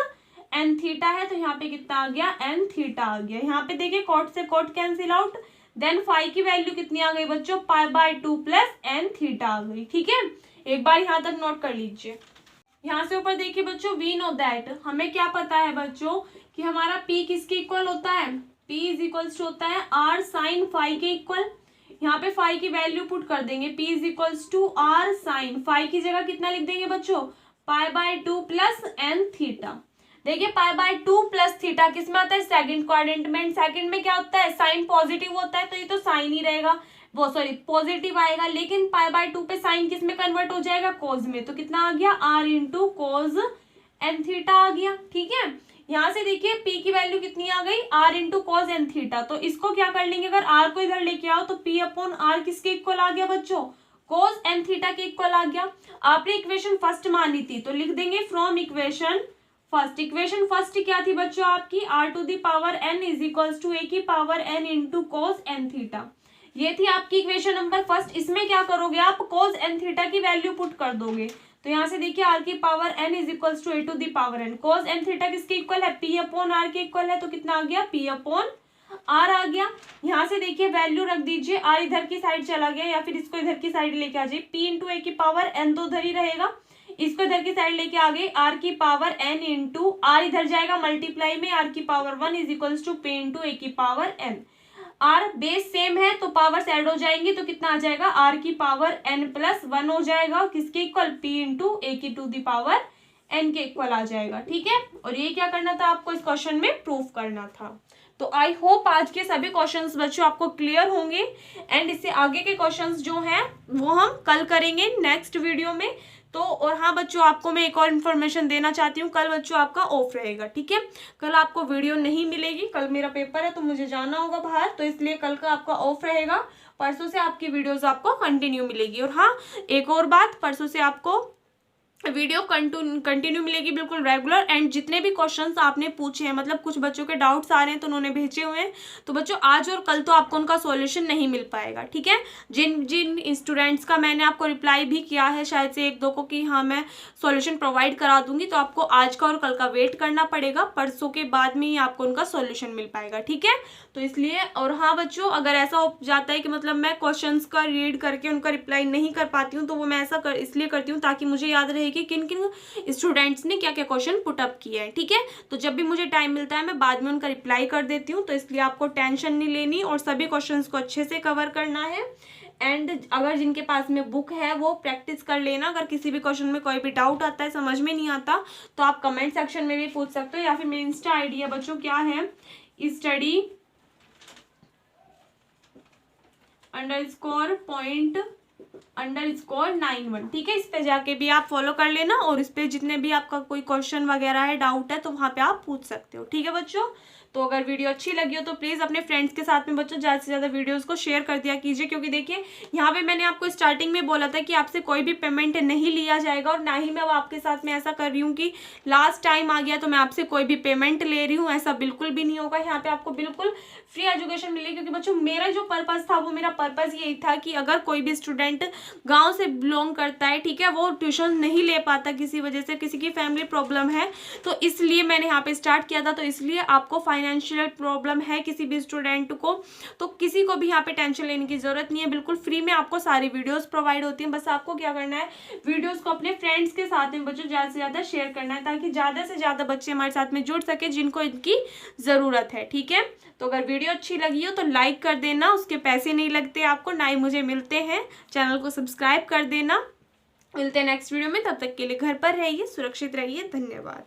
n थीटा है, तो यहाँ पे कितना आ गया, n थीटा आ गया। यहाँ पे देखिए कोट से cot cancel out, then phi की वैल्यू कितनी आ गई बच्चों, π/2 प्लस n थीटा आ गई। ठीक है, एक बार यहाँ तक नोट कर लीजिए। यहाँ से ऊपर देखिए बच्चों, वी नो दैट, हमें क्या पता है बच्चों कि हमारा p किसके इक्वल होता है, p इज इक्वल्स होता है r साइन फाई के इक्वल। यहाँ पे फाई की वैल्यू पुट कर देंगे, p is equals to r sine phi की जगह कितना लिख देंगे बच्चों, π/2 प्लस n थीटा। देखिए π/2 प्लस थीटा किस में आता है, सेकंड क्वाड्रेंट में, सेकंड में क्या होता है, साइन पॉजिटिव होता है, तो ये तो साइन ही रहेगा, वो सॉरी पॉजिटिव आएगा, लेकिन π/2 पे साइन किस में कन्वर्ट हो जाएगा, कोज में, तो कितना आ गया, r इंटू कोज n थीटा आ गया। ठीक है, यहाँ से देखिए p की वैल्यू कितनी आ गई, r into cos n theta, तो इसको क्या कर लेंगे, अगर r को इधर लेके आओ तो p/r किसके इक्वल आ गया बच्चों, कोज n थीटा के इक्वल आ गया। आपने इक्वेशन फर्स्ट मानी थी तो लिख देंगे from equation first. Equation first क्या थी बच्चों आपकी, r⁴n is equals to a की power n into cos n theta, ये थी आपकी इक्वेशन नंबर फर्स्ट। इसमें क्या करोगे आप, कोज n थीटा की वैल्यू पुट कर दोगे, तो यहाँ से देखिए r की power n is equals to a⁴n, cos n theta किसके इक्वल है, p/r के इक्वल है, तो कितना आ गया, p/r आ गया। यहाँ से देखिए वैल्यू रख दीजिए, r इधर की साइड चला गया, या फिर इसको इधर की साइड लेके आ जाइए, p इंटू a की पावर n तो उधर ही रहेगा, इसको इधर की साइड लेके आ गए, r की पावर n इंटू r इधर जाएगा मल्टीप्लाई में, r की power 1 is equals to p into a की power n, r base same है तो पावर्स ऐड हो जाएंगी, तो कितना आ जाएगा, r की पावर n प्लस 1 हो जाएगा, किसके इक्वल, p इंटू a की टू द पावर n के इक्वल आ जाएगा। ठीक है, और ये क्या करना था आपको, इस क्वेश्चन में प्रूफ करना था। तो आई होप आज के सभी क्वेश्चंस बच्चों आपको क्लियर होंगे, एंड इससे आगे के क्वेश्चंस जो हैं वो हम कल करेंगे नेक्स्ट वीडियो में। तो और हाँ बच्चों, आपको मैं एक और इन्फॉर्मेशन देना चाहती हूँ, कल बच्चों आपका ऑफ रहेगा। ठीक है, कल आपको वीडियो नहीं मिलेगी, कल मेरा पेपर है तो मुझे जाना होगा बाहर, तो इसलिए कल का आपका ऑफ रहेगा। परसों से आपकी वीडियोस आपको कंटिन्यू मिलेगी। और हाँ, एक और बात, परसों से आपको वीडियो कंटिन्यू मिलेगी बिल्कुल रेगुलर, एंड जितने भी क्वेश्चंस आपने पूछे हैं, मतलब कुछ बच्चों के डाउट्स आ रहे हैं तो उन्होंने भेजे हुए हैं, तो बच्चों आज और कल तो आपको उनका सॉल्यूशन नहीं मिल पाएगा। ठीक है, जिन जिन स्टूडेंट्स का मैंने आपको रिप्लाई भी किया है शायद से एक दो को कि हाँ मैं सॉल्यूशन प्रोवाइड करा दूंगी, तो आपको आज का और कल का वेट करना पड़ेगा, परसों के बाद में ही आपको उनका सॉल्यूशन मिल पाएगा। ठीक है, तो इसलिए और हाँ बच्चों, अगर ऐसा हो जाता है कि मतलब मैं क्वेश्चंस का रीड करके उनका रिप्लाई नहीं कर पाती हूँ, तो वो मैं ऐसा इसलिए करती हूँ ताकि मुझे याद रहे कि किन किन स्टूडेंट्स ने क्या क्या क्वेश्चन पुटअप किए हैं। ठीक है, तो जब भी मुझे टाइम मिलता है मैं बाद में उनका रिप्लाई कर देती हूँ, तो इसलिए आपको टेंशन नहीं लेनी और सभी क्वेश्चंस को अच्छे से कवर करना है। एंड अगर जिनके पास में बुक है वो प्रैक्टिस कर लेना, अगर किसी भी क्वेश्चन में कोई भी डाउट आता है, समझ में नहीं आता, तो आप कमेंट सेक्शन में भी पूछ सकते हो, या फिर मेरी इंस्टा आईडी है बच्चों, क्या है, स्टडी _point_91। ठीक है, इस पे जाके भी आप फॉलो कर लेना, और इस पे जितने भी आपका कोई क्वेश्चन वगैरह है, डाउट है, तो वहाँ पे आप पूछ सकते हो। ठीक है बच्चों, तो अगर वीडियो अच्छी लगी हो तो प्लीज़ अपने फ्रेंड्स के साथ में बच्चों ज़्यादा से ज़्यादा वीडियोज़ को शेयर कर दिया कीजिए, क्योंकि देखिए यहाँ पे मैंने आपको स्टार्टिंग में बोला था कि आपसे कोई भी पेमेंट नहीं लिया जाएगा, और ना ही मैं आपके साथ में ऐसा कर रही हूँ कि लास्ट टाइम आ गया तो मैं आपसे कोई भी पेमेंट ले रही हूँ, ऐसा बिल्कुल भी नहीं होगा। यहाँ पे आपको बिल्कुल फ्री एजुकेशन मिलेगी, क्योंकि बच्चों मेरा जो पर्पज़ था वो मेरा पर्पज़ यही था कि अगर कोई भी स्टूडेंट गांव से बिलोंग करता है, ठीक है, वो ट्यूशन नहीं ले पाता किसी वजह से, किसी की फैमिली प्रॉब्लम है, तो इसलिए मैंने यहाँ पे स्टार्ट किया था। तो इसलिए आपको फाइनेंशियल प्रॉब्लम है किसी भी स्टूडेंट को, तो किसी को भी यहाँ पे टेंशन लेने की ज़रूरत नहीं है, बिल्कुल फ्री में आपको सारी वीडियोज़ प्रोवाइड होती हैं। बस आपको क्या करना है, वीडियोज़ को अपने फ्रेंड्स के साथ में बच्चों ज़्यादा से ज़्यादा शेयर करना है, ताकि ज़्यादा से ज़्यादा बच्चे हमारे साथ में जुड़ सके जिनको इनकी ज़रूरत है, ठीक है। तो अगर वीडियो अच्छी लगी हो तो लाइक कर देना, उसके पैसे नहीं लगते आपको, ना ही मुझे मिलते हैं। चैनल को सब्सक्राइब कर देना। मिलते हैं नेक्स्ट वीडियो में, तब तक के लिए घर पर रहिए, सुरक्षित रहिए। धन्यवाद।